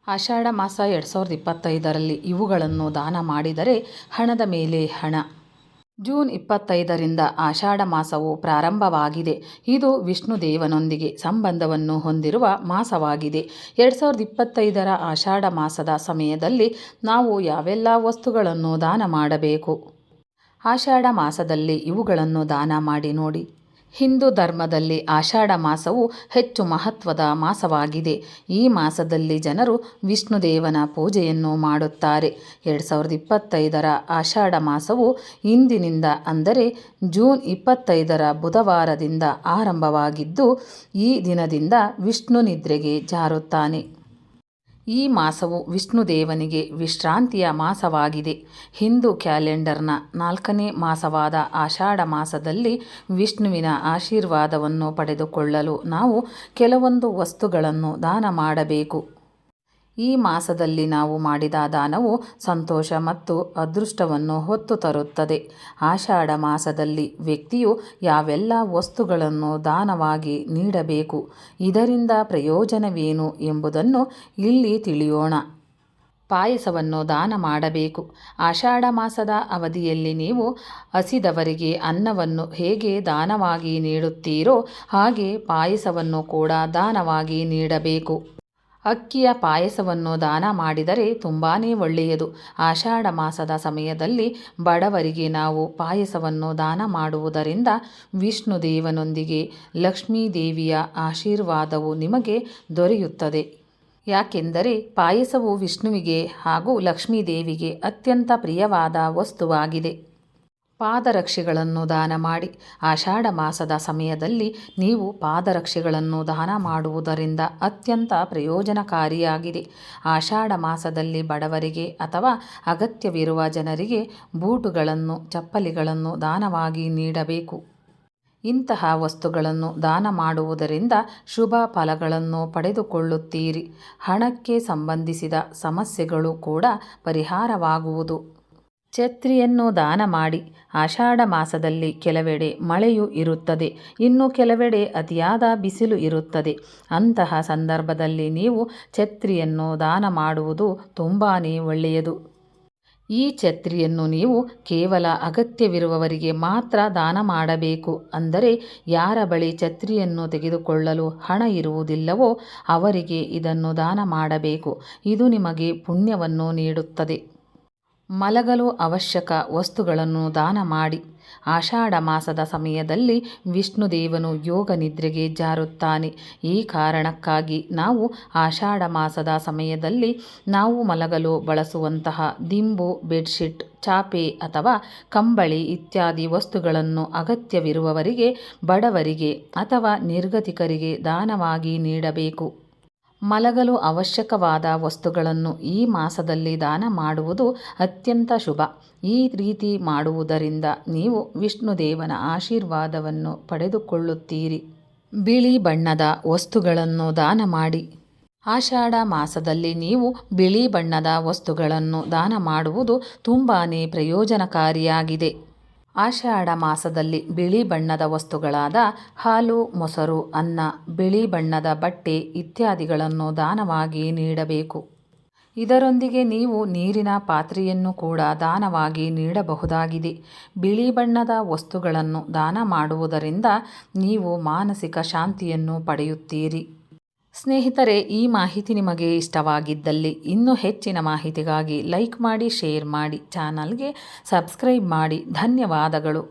ಆಷಾಢ ಮಾಸ 2025ರಲ್ಲಿ ಇವುಗಳನ್ನು ದಾನ ಮಾಡಿದರೆ ಹಣದ ಮೇಲೆ ಹಣ. ಜೂನ್ 25ರಿಂದ ಆಷಾಢ ಮಾಸವು ಪ್ರಾರಂಭವಾಗಿದೆ. ಇದು ವಿಷ್ಣುದೇವನೊಂದಿಗೆ ಸಂಬಂಧವನ್ನು ಹೊಂದಿರುವ ಮಾಸವಾಗಿದೆ. 2025ರ ಆಷಾಢ ಮಾಸದ ಸಮಯದಲ್ಲಿ ನಾವು ಯಾವೆಲ್ಲ ವಸ್ತುಗಳನ್ನು ದಾನ ಮಾಡಬೇಕು? ಆಷಾಢ ಮಾಸದಲ್ಲಿ ಇವುಗಳನ್ನು ದಾನ ಮಾಡಿ ನೋಡಿ. ಹಿಂದೂ ಧರ್ಮದಲ್ಲಿ ಆಷಾಢ ಮಾಸವು ಹೆಚ್ಚು ಮಹತ್ವದ ಮಾಸವಾಗಿದೆ. ಈ ಮಾಸದಲ್ಲಿ ಜನರು ವಿಷ್ಣುದೇವನ ಪೂಜೆಯನ್ನು ಮಾಡುತ್ತಾರೆ. 2025ರ ಆಷಾಢ ಮಾಸವು ಇಂದಿನಿಂದ ಅಂದರೆ ಜೂನ್ 25ರ ಬುಧವಾರದಿಂದ ಆರಂಭವಾಗಿದ್ದು, ಈ ದಿನದಿಂದ ವಿಷ್ಣು ನಿದ್ರೆಗೆ ಜಾರುತ್ತಾನೆ. ಈ ಮಾಸವು ವಿಷ್ಣುದೇವನಿಗೆ ವಿಶ್ರಾಂತಿಯ ಮಾಸವಾಗಿದೆ. ಹಿಂದೂ ಕ್ಯಾಲೆಂಡರ್ನ 4ನೇ ಮಾಸವಾದ ಆಷಾಢ ಮಾಸದಲ್ಲಿ ವಿಷ್ಣುವಿನ ಆಶೀರ್ವಾದವನ್ನು ಪಡೆದುಕೊಳ್ಳಲು ನಾವು ಕೆಲವೊಂದು ವಸ್ತುಗಳನ್ನು ದಾನ ಮಾಡಬೇಕು. ಈ ಮಾಸದಲ್ಲಿ ನಾವು ಮಾಡಿದ ದಾನವು ಸಂತೋಷ ಮತ್ತು ಅದೃಷ್ಟವನ್ನು ಹೊತ್ತು ತರುತ್ತದೆ. ಆಷಾಢ ಮಾಸದಲ್ಲಿ ವ್ಯಕ್ತಿಯು ಯಾವೆಲ್ಲ ವಸ್ತುಗಳನ್ನು ದಾನವಾಗಿ ನೀಡಬೇಕು, ಇದರಿಂದ ಪ್ರಯೋಜನವೇನು ಎಂಬುದನ್ನು ಇಲ್ಲಿ ತಿಳಿಯೋಣ. ಪಾಯಸವನ್ನು ದಾನ ಮಾಡಬೇಕು. ಆಷಾಢ ಮಾಸದ ಅವಧಿಯಲ್ಲಿ ನೀವು ಹಸಿದವರಿಗೆ ಅನ್ನವನ್ನು ಹೇಗೆ ದಾನವಾಗಿ ನೀಡುತ್ತೀರೋ ಹಾಗೆ ಪಾಯಸವನ್ನು ಕೂಡ ದಾನವಾಗಿ ನೀಡಬೇಕು. ಅಕ್ಕಿಯ ಪಾಯಸವನ್ನು ದಾನ ಮಾಡಿದರೆ ತುಂಬಾ ಒಳ್ಳೆಯದು. ಆಷಾಢ ಮಾಸದ ಸಮಯದಲ್ಲಿ ಬಡವರಿಗೆ ನಾವು ಪಾಯಸವನ್ನು ದಾನ ಮಾಡುವುದರಿಂದ ವಿಷ್ಣುದೇವನೊಂದಿಗೆ ಲಕ್ಷ್ಮೀದೇವಿಯ ಆಶೀರ್ವಾದವು ನಿಮಗೆ ದೊರೆಯುತ್ತದೆ. ಯಾಕೆಂದರೆ ಪಾಯಸವು ವಿಷ್ಣುವಿಗೆ ಹಾಗೂ ಲಕ್ಷ್ಮೀದೇವಿಗೆ ಅತ್ಯಂತ ಪ್ರಿಯವಾದ ವಸ್ತುವಾಗಿದೆ. ಪಾದರಕ್ಷೆಗಳನ್ನು ದಾನ ಮಾಡಿ. ಆಷಾಢ ಮಾಸದ ಸಮಯದಲ್ಲಿ ನೀವು ಪಾದರಕ್ಷೆಗಳನ್ನು ದಾನ ಮಾಡುವುದರಿಂದ ಅತ್ಯಂತ ಪ್ರಯೋಜನಕಾರಿಯಾಗಿದೆ. ಆಷಾಢ ಮಾಸದಲ್ಲಿ ಬಡವರಿಗೆ ಅಥವಾ ಅಗತ್ಯವಿರುವ ಜನರಿಗೆ ಬೂಟುಗಳನ್ನು, ಚಪ್ಪಲಿಗಳನ್ನು ದಾನವಾಗಿ ನೀಡಬೇಕು. ಇಂತಹ ವಸ್ತುಗಳನ್ನು ದಾನ ಮಾಡುವುದರಿಂದ ಶುಭ ಫಲಗಳನ್ನು ಪಡೆದುಕೊಳ್ಳುತ್ತೀರಿ. ಹಣಕ್ಕೆ ಸಂಬಂಧಿಸಿದ ಸಮಸ್ಯೆಗಳು ಕೂಡ ಪರಿಹಾರವಾಗುವುದು. ಛತ್ರಿಯನ್ನು ದಾನ ಮಾಡಿ. ಆಷಾಢ ಮಾಸದಲ್ಲಿ ಕೆಲವೆಡೆ ಮಳೆಯೂ ಇರುತ್ತದೆ, ಇನ್ನು ಕೆಲವೆಡೆ ಅತಿಯಾದ ಬಿಸಿಲು ಇರುತ್ತದೆ. ಅಂತಹ ಸಂದರ್ಭದಲ್ಲಿ ನೀವು ಛತ್ರಿಯನ್ನು ದಾನ ಮಾಡುವುದು ತುಂಬಾ ಒಳ್ಳೆಯದು. ಈ ಛತ್ರಿಯನ್ನು ನೀವು ಕೇವಲ ಅಗತ್ಯವಿರುವವರಿಗೆ ಮಾತ್ರ ದಾನ ಮಾಡಬೇಕು. ಅಂದರೆ ಯಾರ ಬಳಿ ಛತ್ರಿಯನ್ನು ತೆಗೆದುಕೊಳ್ಳಲು ಹಣ ಇರುವುದಿಲ್ಲವೋ ಅವರಿಗೆ ಇದನ್ನು ದಾನ ಮಾಡಬೇಕು. ಇದು ನಿಮಗೆ ಪುಣ್ಯವನ್ನು ನೀಡುತ್ತದೆ. ಮಲಗಲು ಅವಶ್ಯಕ ವಸ್ತುಗಳನ್ನು ದಾನ ಮಾಡಿ. ಆಷಾಢ ಮಾಸದ ಸಮಯದಲ್ಲಿ ವಿಷ್ಣುದೇವನು ಯೋಗ ನಿದ್ರೆಗೆ ಜಾರುತ್ತಾನೆ. ಈ ಕಾರಣಕ್ಕಾಗಿ ನಾವು ಆಷಾಢ ಮಾಸದ ಸಮಯದಲ್ಲಿ ನಾವು ಮಲಗಲು ಬಳಸುವಂತಹ ದಿಂಬು, ಬೆಡ್ಶೀಟ್, ಚಾಪೆ ಅಥವಾ ಕಂಬಳಿ ಇತ್ಯಾದಿ ವಸ್ತುಗಳನ್ನು ಅಗತ್ಯವಿರುವವರಿಗೆ, ಬಡವರಿಗೆ ಅಥವಾ ನಿರ್ಗತಿಕರಿಗೆ ದಾನವಾಗಿ ನೀಡಬೇಕು. ಮಲಗಲು ಅವಶ್ಯಕವಾದ ವಸ್ತುಗಳನ್ನು ಈ ಮಾಸದಲ್ಲಿ ದಾನ ಮಾಡುವುದು ಅತ್ಯಂತ ಶುಭ. ಈ ರೀತಿ ಮಾಡುವುದರಿಂದ ನೀವು ವಿಷ್ಣುದೇವನ ಆಶೀರ್ವಾದವನ್ನು ಪಡೆದುಕೊಳ್ಳುತ್ತೀರಿ. ಬಿಳಿ ಬಣ್ಣದ ವಸ್ತುಗಳನ್ನು ದಾನ ಮಾಡಿ. ಆಷಾಢ ಮಾಸದಲ್ಲಿ ನೀವು ಬಿಳಿ ಬಣ್ಣದ ವಸ್ತುಗಳನ್ನು ದಾನ ಮಾಡುವುದು ತುಂಬಾ ಪ್ರಯೋಜನಕಾರಿಯಾಗಿದೆ. ಆಷಾಢ ಮಾಸದಲ್ಲಿ ಬಿಳಿ ಬಣ್ಣದ ವಸ್ತುಗಳಾದ ಹಾಲು, ಮೊಸರು, ಅನ್ನ, ಬಿಳಿ ಬಣ್ಣದ ಬಟ್ಟೆ ಇತ್ಯಾದಿಗಳನ್ನು ದಾನವಾಗಿ ನೀಡಬೇಕು. ಇದರೊಂದಿಗೆ ನೀವು ನೀರಿನ ಪಾತ್ರೆಯನ್ನು ಕೂಡ ದಾನವಾಗಿ ನೀಡಬಹುದಾಗಿದೆ. ಬಿಳಿ ಬಣ್ಣದ ವಸ್ತುಗಳನ್ನು ದಾನ ಮಾಡುವುದರಿಂದ ನೀವು ಮಾನಸಿಕ ಶಾಂತಿಯನ್ನು ಪಡೆಯುತ್ತೀರಿ. ಸ್ನೇಹಿತರೆ, ಈ ಮಾಹಿತಿ ನಿಮಗೆ ಇಷ್ಟವಾಗಿದ್ದಲ್ಲಿ ಇನ್ನೂ ಹೆಚ್ಚಿನ ಮಾಹಿತಿಗಾಗಿ ಲೈಕ್ ಮಾಡಿ, ಶೇರ್ ಮಾಡಿ, ಚಾನಲ್ಗೆ ಸಬ್ಸ್ಕ್ರೈಬ್ ಮಾಡಿ. ಧನ್ಯವಾದಗಳು.